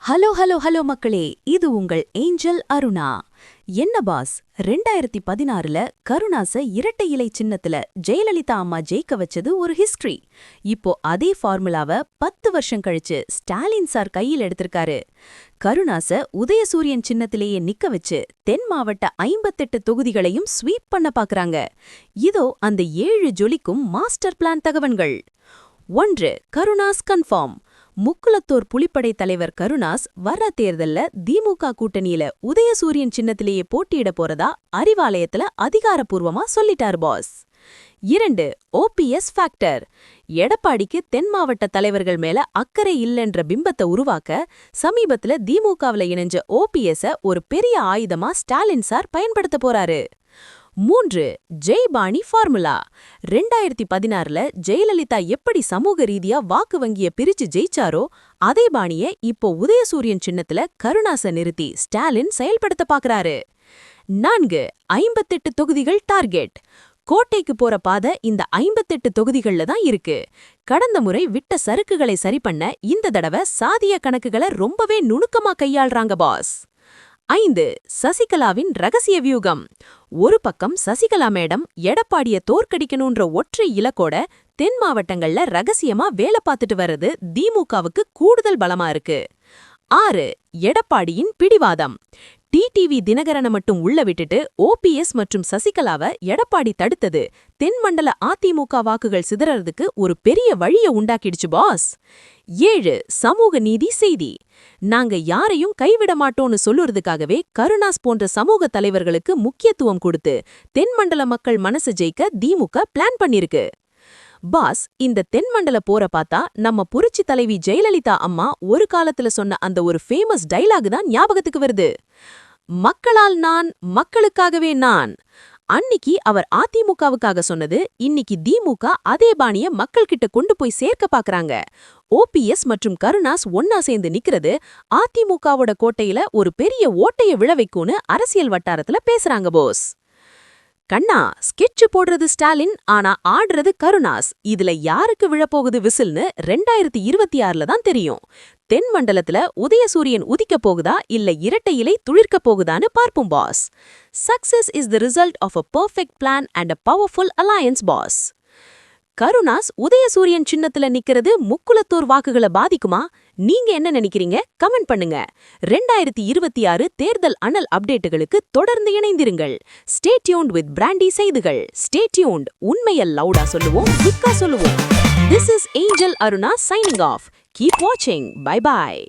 Hello hello hello மக்களே, இது உங்கள் ஏஞ்சல் அருணா. என்ன பாஸ், 2016ல கருணாச இரட்டை இலை சின்னத்துல ஜெயலலிதா அம்மா ஜெயிக்க வச்சது ஒரு ஹிஸ்டரி. இப்போ அதே ஃபார்முலாவை 10 வருஷம் கழிச்சு ஸ்டாலின் சார் கையில் எடுத்திருக்காரு. கருணாச உதயசூரியன் சின்னத்திலேயே நிக்க வச்சு தென் மாவட்ட 58 தொகுதிகளையும் ஸ்வீப் பண்ண பாக்குறாங்க. இதோ அந்த 7 ஜொலிக்கும் மாஸ்டர் பிளான் தகவல்கள். 1. கருணாஸ் கன்ஃபார்ம். முக்குளத்தோர் புலிப்படை தலைவர் கருணாஸ் வர்ற தேர்தல்ல திமுக கூட்டணியில உதயசூரியன் சின்னத்திலேயே போட்டியிட போறதா அறிவாலயத்துல அதிகாரப்பூர்வமா சொல்லிட்டார் பாஸ். 2. OPS factor. எடப்பாடிக்கு தென் மாவட்ட தலைவர்கள் மேல அக்கறை இல்லைன்ற பிம்பத்தை உருவாக்க சமீபத்துல திமுகவுல இணைஞ்ச ஓபிஎஸ் ஒரு பெரிய ஆயுதமா ஸ்டாலின் சார் பயன்படுத்த போறாரு. 3. ஜெய்பாணி ஃபார்முலா. 2016ல ஜெயலலிதா எப்படி சமூக ரீதியா வாக்கு வங்கிய பிரிச்சு ஜெயிச்சாரோ அதே பாணிய இப்போ உதயசூரியன் சின்னத்துல கருணாச நிறுத்தி ஸ்டாலின் செயல்படுத்த பாக்குறாரு. 4. 58 தொகுதிகள் டார்கெட். கோட்டைக்கு போற பாதை இந்த 58 தொகுதிகள்ல தான் இருக்கு. கடந்த முறை விட்ட சறுக்குகளை சரி பண்ண இந்த தடவை சாதிய கணக்குகளை ரொம்பவே நுணுக்கமா கையாள்றாங்க பாஸ். 5. சசிகலாவின் ரகசிய வியூகம். ஒரு பக்கம் சசிகலா மேடம் எடப்பாடிய தோற்கடிக்கணுன்ற ஒற்றை இலக்கோட தென் மாவட்டங்கள்ல ரகசியமா வேலை பார்த்துட்டு வர்றது திமுகவுக்கு கூடுதல் பலமா இருக்கு. 6. எடப்பாடியின் பிடிவாதம். டிடிவி தினகரனை மட்டும் உள்ள விட்டுட்டு ஓபிஎஸ் மற்றும் சசிகலாவை எடப்பாடி தடுத்தது தென்மண்டல அதிமுக வாக்குகள் சிதறதுக்கு ஒரு பெரிய வழியை உண்டாக்கிடுச்சு பாஸ். 7. சமூக நீதி செய்தி. நாங்க யாரையும் கைவிட மாட்டோம்னு சொல்லுறதுக்காகவே கருணாஸ் போன்ற சமூக தலைவர்களுக்கு முக்கியத்துவம் கொடுத்து தென்மண்டல மக்கள் மனசு ஜெயிக்க திமுக பிளான் பண்ணிருக்கு. பாஸ், இந்த தென்மண்டல போற பார்த்தா நம்ம புரட்சி தலைவி ஜெயலலிதா அம்மா ஒரு காலத்துல சொன்ன அந்த ஒரு ஃபேமஸ் டைலாக் தான் ஞாபகத்துக்கு வருது. மக்களால் நான், மக்களுக்காகவே நான். அன்னிக்கு அவர் அதிமுகவுக்காக சொன்னது இன்னைக்கு திமுக அதே பாணிய மக்கள் கிட்ட கொண்டு போய் சேர்க்க பாக்குறாங்க. ஓபிஎஸ் மற்றும் கருணாஸ் ஒன்னா சேர்ந்து நிக்கிறது அதிமுகவோட கோட்டையில ஒரு பெரிய ஓட்டைய விழவைக்கும்னு அரசியல் வட்டாரத்துல பேசுறாங்க போஸ். கண்ணா, ஸ்கெட்ச் போடுறது ஸ்டாலின், ஆனா ஆடுறது கருணாஸ். இதுல யாருக்கு விழப்போகுது விசில்னு 2026ல தான் தெரியும். தென் மண்டலத்துல உதயசூரியன் உதிக்க போகுதா இல்ல இரட்டை இலை துளிர்க்க போகுதான்னு பார்ப்போம் boss. Success is the result of a perfect plan and a powerful alliance boss. Karunas உதயசூரியன் சின்னத்துல நிக்கிறது முக்குளத்தோர் வாக்குகளை பாதிக்குமா? நீங்க என்ன நினைக்கிறீங்க? கமெண்ட் பண்ணுங்க. 2026 தேர்தல் அனல் அப்டேட்டுகளுக்கு தொடர்ந்து இணைந்திருங்கள். ஸ்டே டியூன்ட் வித் பிராண்டி செய்திகள். Stay tuned. உண்மையை லவுடா சொல்லுவோம், குயிக்கா சொல்லுவோம். This is Angel Aruna signing off. Keep watching. Bye bye.